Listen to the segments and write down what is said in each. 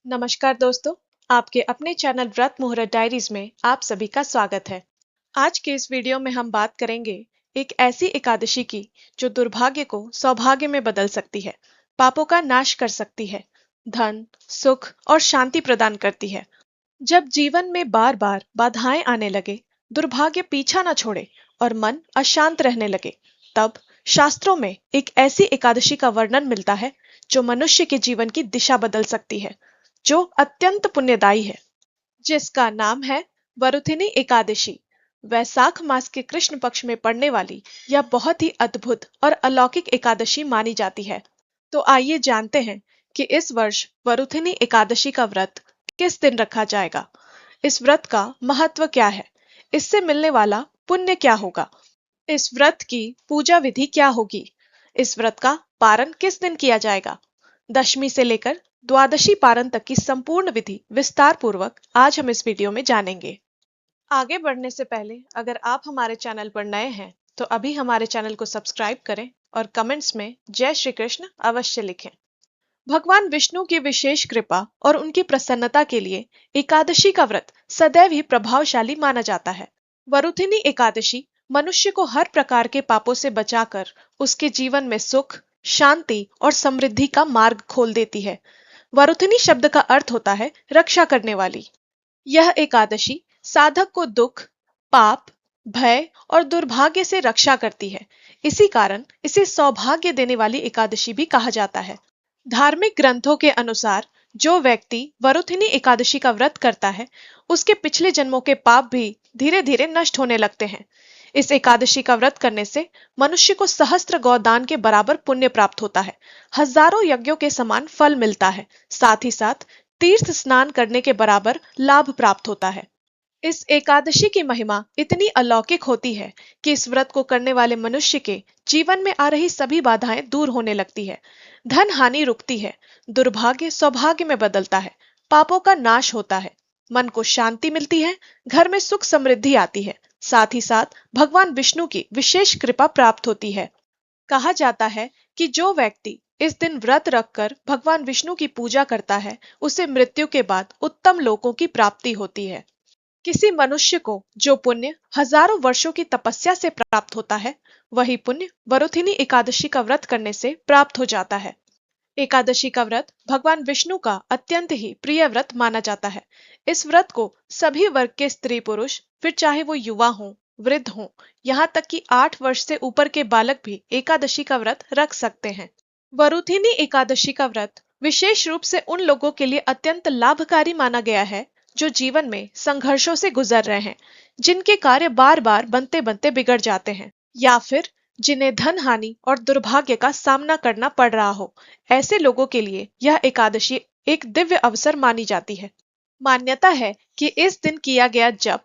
नमस्कार दोस्तों, आपके अपने चैनल व्रत मुहूर्त डायरीज में आप सभी का स्वागत है। आज के इस वीडियो में हम बात करेंगे एक ऐसी एकादशी की जो दुर्भाग्य को सौभाग्य में बदल सकती है, पापों का नाश कर सकती है, धन, सुख और शांति प्रदान करती है। जब जीवन में बार बार बाधाएं आने लगे, दुर्भाग्य पीछा न छोड़े और मन अशांत रहने लगे, तब शास्त्रों में एक ऐसी एकादशी का वर्णन मिलता है जो मनुष्य के जीवन की दिशा बदल सकती है, जो अत्यंत पुण्यदायी है, जिसका नाम है वरुथिनी एकादशी। वैसाख मास के कृष्ण पक्ष में पड़ने वाली यह बहुत ही अद्भुत और अलौकिक एकादशी मानी जाती है। तो आइए जानते हैं कि इस वर्ष वरुथिनी एकादशी का व्रत किस दिन रखा जाएगा, इस व्रत का महत्व क्या है, इससे मिलने वाला पुण्य क्या होगा, इस व्रत की पूजा विधि क्या होगी, इस व्रत का पारण किस दिन किया जाएगा। दशमी से लेकर द्वादशी पारण तक की संपूर्ण विधि विस्तार पूर्वक आज हम इस वीडियो में जानेंगे। आगे बढ़ने से पहले अगर आप हमारे चैनल पर नए हैं तो अभी हमारे चैनल को सब्सक्राइब करें और कमेंट्स में जय श्री कृष्ण अवश्य लिखें। भगवान विष्णु की विशेष कृपा और उनकी प्रसन्नता के लिए एकादशी का व्रत सदैव ही प्रभावशाली माना जाता है। वरुथिनी एकादशी मनुष्य को हर प्रकार के पापों से बचाकर उसके जीवन में सुख, शांति और समृद्धि का मार्ग खोल देती है। वरुथिनी शब्द का अर्थ होता है रक्षा करने वाली। यह एकादशी साधक को दुख, पाप, भय और दुर्भाग्य से रक्षा करती है। इसी कारण इसे सौभाग्य देने वाली एकादशी भी कहा जाता है। धार्मिक ग्रंथों के अनुसार जो व्यक्ति वरुथिनी एकादशी का व्रत करता है, उसके पिछले जन्मों के पाप भी धीरे धीरे नष्ट होने लगते हैं। इस एकादशी का व्रत करने से मनुष्य को सहस्त्र गौदान के बराबर पुण्य प्राप्त होता है, हजारों यज्ञों के समान फल मिलता है, साथ ही साथ तीर्थ स्नान करने के बराबर लाभ प्राप्त होता है। इस एकादशी की महिमा इतनी अलौकिक होती है कि इस व्रत को करने वाले मनुष्य के जीवन में आ रही सभी बाधाएं दूर होने लगती है, धन हानि रुकती है, दुर्भाग्य सौभाग्य में बदलता है, पापों का नाश होता है, मन को शांति मिलती है, घर में सुख समृद्धि आती है, साथ ही साथ भगवान विष्णु की विशेष कृपा प्राप्त होती है। कहा जाता है कि जो व्यक्ति इस दिन व्रत रखकर भगवान विष्णु की पूजा करता है, उसे मृत्यु के बाद उत्तम लोकों की प्राप्ति होती है। किसी मनुष्य को जो पुण्य हजारों वर्षों की तपस्या से प्राप्त होता है, वही पुण्य वरुथिनी एकादशी का व्रत करने से प्राप्त हो जाता है। एकादशी का व्रत भगवान विष्णु का अत्यंत ही प्रिय व्रत माना जाता है। इस व्रत को सभी वर्ग के स्त्री पुरुष, फिर चाहे वो युवा हों, वृद्ध हों, यहाँ तक कि 8 वर्ष से ऊपर के बालक भी एकादशी का व्रत रख सकते हैं। वरुथिनी एकादशी का व्रत विशेष रूप से उन लोगों के लिए अत्यंत लाभकारी माना गया है जो जीवन में संघर्षों से गुजर रहे हैं, जिनके कार्य बार बार बनते बनते बिगड़ जाते हैं, या फिर जिन्हें धन हानि और दुर्भाग्य का सामना करना पड़ रहा हो। ऐसे लोगों के लिए यह एकादशी एक दिव्य अवसर मानी जाती है। मान्यता है कि इस दिन किया गया जप,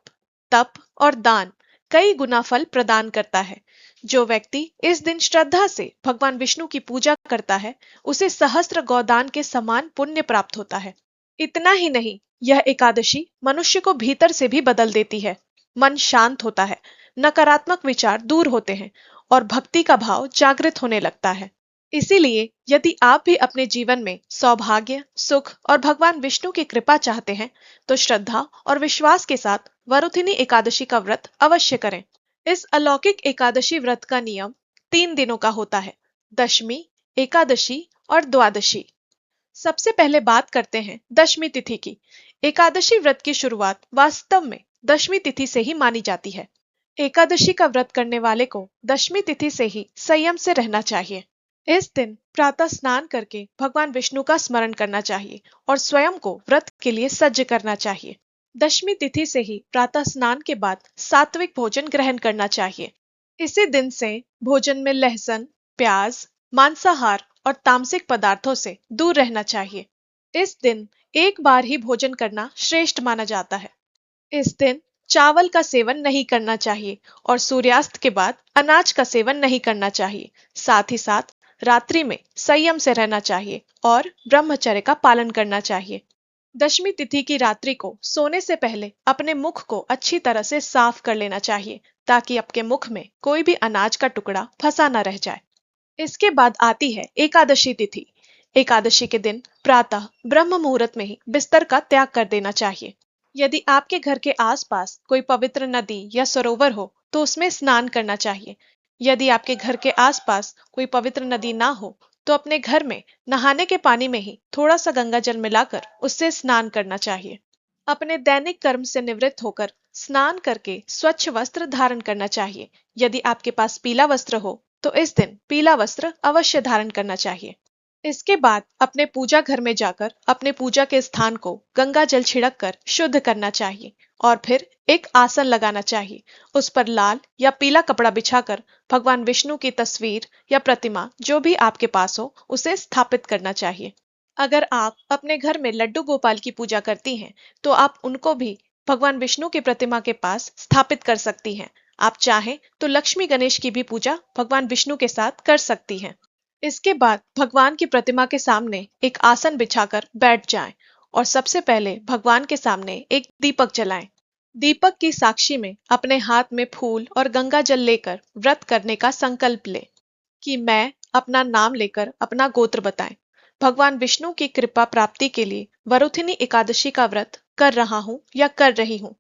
तप और दान कई गुना फल प्रदान करता है। जो व्यक्ति इस दिन श्रद्धा से भगवान विष्णु की पूजा करता है, उसे सहस्त्र गौदान के समान पुण्य प्राप्त होता है। इतना ही नहीं, यह एकादशी मनुष्य को भीतर से भी बदल देती है। मन शांत होता है, नकारात्मक विचार दूर होते हैं और भक्ति का भाव जागृत होने लगता है। इसीलिए यदि आप भी अपने जीवन में सौभाग्य, सुख और भगवान विष्णु की कृपा चाहते हैं, तो श्रद्धा और विश्वास के साथ वरुथिनी एकादशी का व्रत अवश्य करें। इस अलौकिक एकादशी व्रत का नियम 3 दिनों का होता है: दशमी, एकादशी और द्वादशी। सबसे पहले बात करते हैं दशमी तिथि की। एकादशी व्रत की शुरुआत वास्तव में दशमी तिथि से ही मानी जाती है। एकादशी का व्रत करने वाले को दशमी तिथि से ही संयम से रहना चाहिए। इस दिन प्रातः स्नान करके भगवान विष्णु का स्मरण करना चाहिए और स्वयं को व्रत के लिए सज्ज करना चाहिए। दशमी तिथि से ही प्रातः स्नान के बाद सात्विक भोजन ग्रहण करना चाहिए। इसी दिन से भोजन में लहसुन, प्याज, मांसाहार और तामसिक पदार्थों से दूर रहना चाहिए। इस दिन एक बार ही भोजन करना श्रेष्ठ माना जाता है। इस दिन चावल का सेवन नहीं करना चाहिए और सूर्यास्त के बाद अनाज का सेवन नहीं करना चाहिए। साथ ही साथ रात्रि में संयम से रहना चाहिए और ब्रह्मचर्य का पालन करना चाहिए। दशमी तिथि की रात्रि को सोने से पहले अपने मुख को अच्छी तरह से साफ कर लेना चाहिए, ताकि आपके मुख में कोई भी अनाज का टुकड़ा फंसा न रह जाए। इसके बाद आती है एकादशी तिथि। एकादशी के दिन प्रातः ब्रह्म मुहूर्त में ही बिस्तर का त्याग कर देना चाहिए। यदि आपके घर के आसपास कोई पवित्र नदी या सरोवर हो तो उसमें स्नान करना चाहिए। यदि आपके घर के आसपास कोई पवित्र नदी ना हो तो अपने घर में नहाने के पानी में ही थोड़ा सा गंगा जल मिलाकर उससे स्नान करना चाहिए। अपने दैनिक कर्म से निवृत्त होकर स्नान करके स्वच्छ वस्त्र धारण करना चाहिए। यदि आपके पास पीला वस्त्र हो तो इस दिन पीला वस्त्र अवश्य धारण करना चाहिए। इसके बाद अपने पूजा घर में जाकर अपने पूजा के स्थान को गंगा जल छिड़क कर शुद्ध करना चाहिए और फिर एक आसन लगाना चाहिए। उस पर लाल या पीला कपड़ा बिछाकर भगवान विष्णु की तस्वीर या प्रतिमा जो भी आपके पास हो उसे स्थापित करना चाहिए। अगर आप अपने घर में लड्डू गोपाल की पूजा करती हैं तो आप उनको भी भगवान विष्णु की प्रतिमा के पास स्थापित कर सकती हैं। आप चाहें तो लक्ष्मी गणेश की भी पूजा भगवान विष्णु के साथ कर सकती हैं। इसके बाद भगवान की प्रतिमा के सामने एक आसन बिछाकर बैठ जाएं और सबसे पहले भगवान के सामने एक दीपक जलाएं। दीपक की साक्षी में अपने हाथ में फूल और गंगा जल लेकर व्रत करने का संकल्प लें कि मैं अपना नाम लेकर अपना गोत्र बताएं। भगवान विष्णु की कृपा प्राप्ति के लिए वरुथिनी एकादशी का व्रत कर रहा हूँ या कर रही हूँ।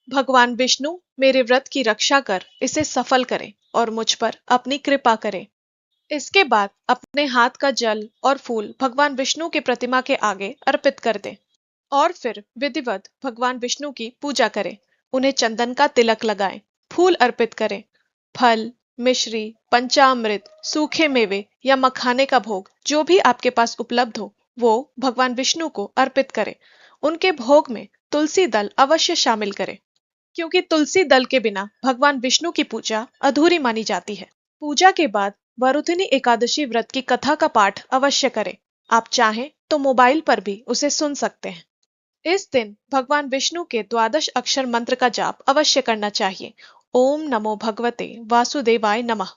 भगवान विष्णु मेरे व्रत की रक्षा कर इसे सफल करें और मुझ पर अपनी कृपा करें। इसके बाद अपने हाथ का जल और फूल भगवान विष्णु की प्रतिमा के आगे अर्पित कर दें और फिर विधिवत भगवान विष्णु की पूजा करें। उन्हें चंदन का तिलक लगाएं, फूल अर्पित करें। फल, मिश्री, पंचामृत, सूखे मेवे या मखाने का भोग जो भी आपके पास उपलब्ध हो वो भगवान विष्णु को अर्पित करें। उनके भोग में तुलसी दल अवश्य शामिल करें क्योंकि तुलसी दल के बिना भगवान विष्णु की पूजा अधूरी मानी जाती है। पूजा के बाद वरुथिनी एकादशी व्रत की कथा का पाठ अवश्य करें। आप चाहें तो मोबाइल पर भी उसे सुन सकते हैं। इस दिन भगवान विष्णु के द्वादश अक्षर मंत्र का जाप अवश्य करना चाहिए। ओम नमो भगवते वासुदेवाय नमः।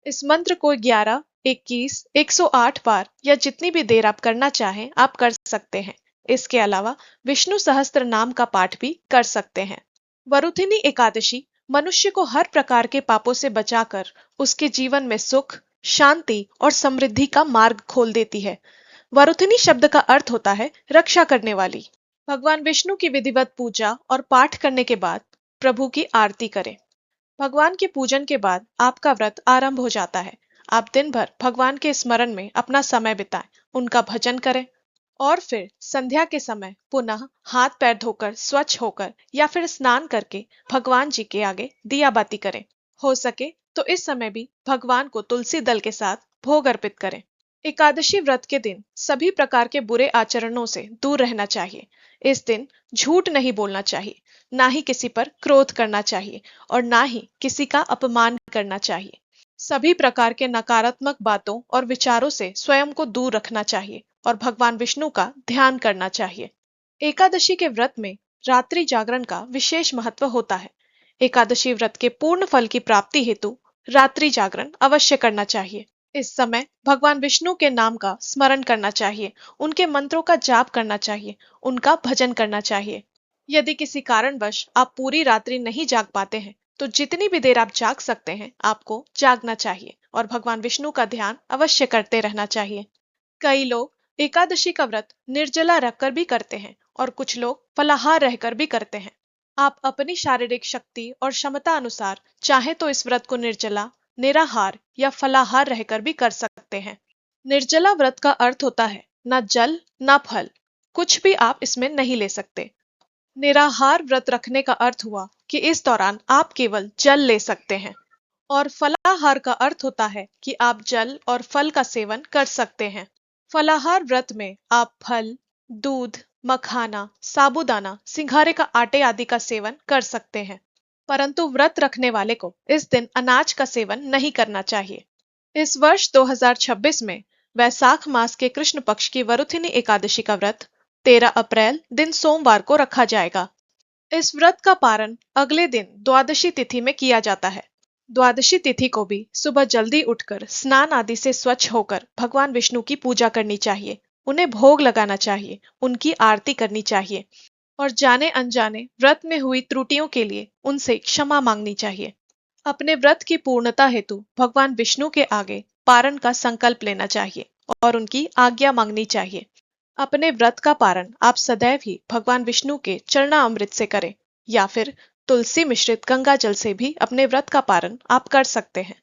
इस मंत्र को 11, 21, 108 बार या जितनी भी देर आप करना चाहें आप कर सकते हैं। इसके अलावा विष्णु सहस्त्र नाम का पाठ भी कर सकते हैं। वरुथिनी एकादशी मनुष्य को हर प्रकार के पापों से बचाकर उसके जीवन में सुख, शांति और समृद्धि का मार्ग खोल देती है। वरुथिनी शब्द का अर्थ होता है रक्षा करने वाली। भगवान विष्णु की विधिवत पूजा और पाठ करने के बाद प्रभु की आरती करें। भगवान के पूजन के बाद आपका व्रत आरंभ हो जाता है। आप दिन भर भगवान के स्मरण में अपना समय बिताएं, उनका भजन करें और फिर संध्या के समय पुनः हाथ पैर धोकर स्वच्छ होकर या फिर स्नान करके भगवान जी के आगे दिया बाती करें। हो सके तो इस समय भी भगवान को तुलसी दल के साथ भोग अर्पित करें। एकादशी व्रत के दिन सभी प्रकार के बुरे आचरणों से दूर रहना चाहिए। इस दिन झूठ नहीं बोलना चाहिए, ना ही किसी पर क्रोध करना चाहिए और ना ही किसी का अपमान करना चाहिए। सभी प्रकार के नकारात्मक बातों और विचारों से स्वयं को दूर रखना चाहिए और भगवान विष्णु का ध्यान करना चाहिए। एकादशी के व्रत में रात्रि जागरण का विशेष महत्व होता है। एकादशी व्रत के पूर्ण फल की प्राप्ति हेतु रात्रि जागरण अवश्य करना चाहिए। इस समय भगवान विष्णु के नाम का स्मरण करना चाहिए, उनके मंत्रों का जाप करना चाहिए, उनका भजन करना चाहिए। यदि किसी कारणवश आप पूरी रात्रि नहीं जाग पाते हैं तो जितनी भी देर आप जाग सकते हैं आपको जागना चाहिए और भगवान विष्णु का ध्यान अवश्य करते रहना चाहिए। कई लोग एकादशी का व्रत निर्जला रखकर भी करते हैं और कुछ लोग फलाहार रहकर भी करते हैं। आप अपनी शारीरिक शक्ति और क्षमता अनुसार चाहे तो इस व्रत को निर्जला, निराहार या फलाहार रहकर भी कर सकते हैं। निर्जला व्रत का अर्थ होता है ना जल ना फल, कुछ भी आप इसमें नहीं ले सकते। निराहार व्रत रखने का अर्थ हुआ कि इस दौरान आप केवल जल ले सकते हैं और फलाहार का अर्थ होता है कि आप जल और फल का सेवन कर सकते हैं। फलाहार व्रत में आप फल, दूध, मखाना, साबूदाना, सिंघारे का आटे आदि का सेवन कर सकते हैं, परंतु व्रत रखने वाले को इस दिन अनाज का सेवन नहीं करना चाहिए। इस वर्ष 2026 में वैसाख मास के कृष्ण पक्ष की वरुथिनी एकादशी का व्रत 13 अप्रैल दिन सोमवार को रखा जाएगा। इस व्रत का पारण अगले दिन द्वादशी तिथि में किया जाता है। द्वादशी तिथि को भी सुबह जल्दी उठकर स्नान आदि से स्वच्छ होकर भगवान विष्णु की पूजा करनी चाहिए, उन्हें भोग लगाना चाहिए, उनकी आरती करनी चाहिए और जाने अनजाने व्रत में हुई त्रुटियों के लिए उनसे क्षमा मांगनी चाहिए। अपने व्रत की पूर्णता हेतु भगवान विष्णु के आगे पारण का संकल्प लेना चाहिए और उनकी आज्ञा मांगनी चाहिए। अपने व्रत का पारण आप सदैव ही भगवान विष्णु के चरणामृत से करें, या फिर तुलसी मिश्रित गंगा जल से भी अपने व्रत का पारण आप कर सकते हैं।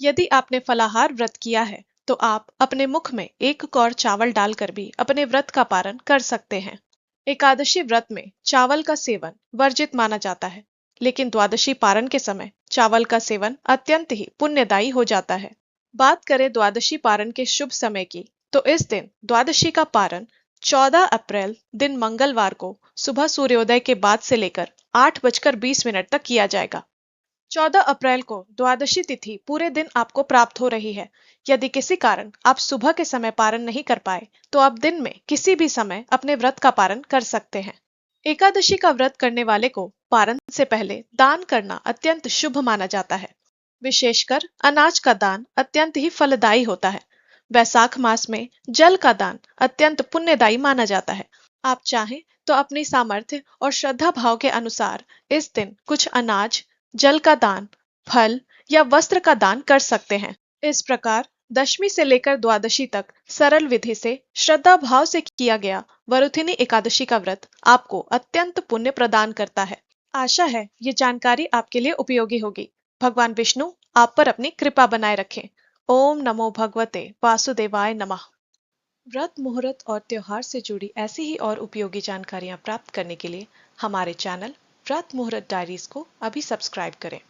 यदि आपने फलाहार व्रत किया है तो आप अपने मुख में एक कौर चावल डालकर भी अपने व्रत का पारण कर सकते हैं। एकादशी व्रत में चावल का सेवन वर्जित माना जाता है, लेकिन द्वादशी पारण के समय चावल का सेवन अत्यंत ही पुण्यदायी हो जाता है। बात करें द्वादशी पारण के शुभ समय की, तो इस दिन द्वादशी का पारण 14 अप्रैल दिन मंगलवार को सुबह सूर्योदय के बाद से लेकर 8:20 तक किया जाएगा। 14 अप्रैल को द्वादशी तिथि पूरे दिन आपको प्राप्त हो रही है। यदि किसी कारण आप सुबह के समय पारण नहीं कर पाए, तो आप दिन में किसी भी समय अपने व्रत का पारण कर सकते हैं। एकादशी का व्रत करने वाले को पारण से पहले दान करना अत्यंत शुभ माना जाता है। विशेषकर अनाज का दान अत्यंत ही फलदायी होता है। वैशाख मास में जल का दान अत्यंत पुण्यदायी माना जाता है। आप चाहें तो अपनी सामर्थ्य और श्रद्धा भाव के अनुसार इस दिन कुछ अनाज, जल का दान, फल या वस्त्र का दान कर सकते हैं। इस प्रकार दशमी से लेकर द्वादशी तक सरल विधि से श्रद्धा भाव से किया गया वरुथिनी एकादशी का व्रत आपको अत्यंत पुण्य प्रदान करता है। आशा है ये जानकारी आपके लिए उपयोगी होगी। भगवान विष्णु आप पर अपनी कृपा बनाए रखें। ओम नमो भगवते वासुदेवाय नमः। व्रत मुहूर्त और त्योहार से जुड़ी ऐसी ही और उपयोगी जानकारियां प्राप्त करने के लिए हमारे चैनल व्रत मुहूर्त डायरीज को अभी सब्सक्राइब करें।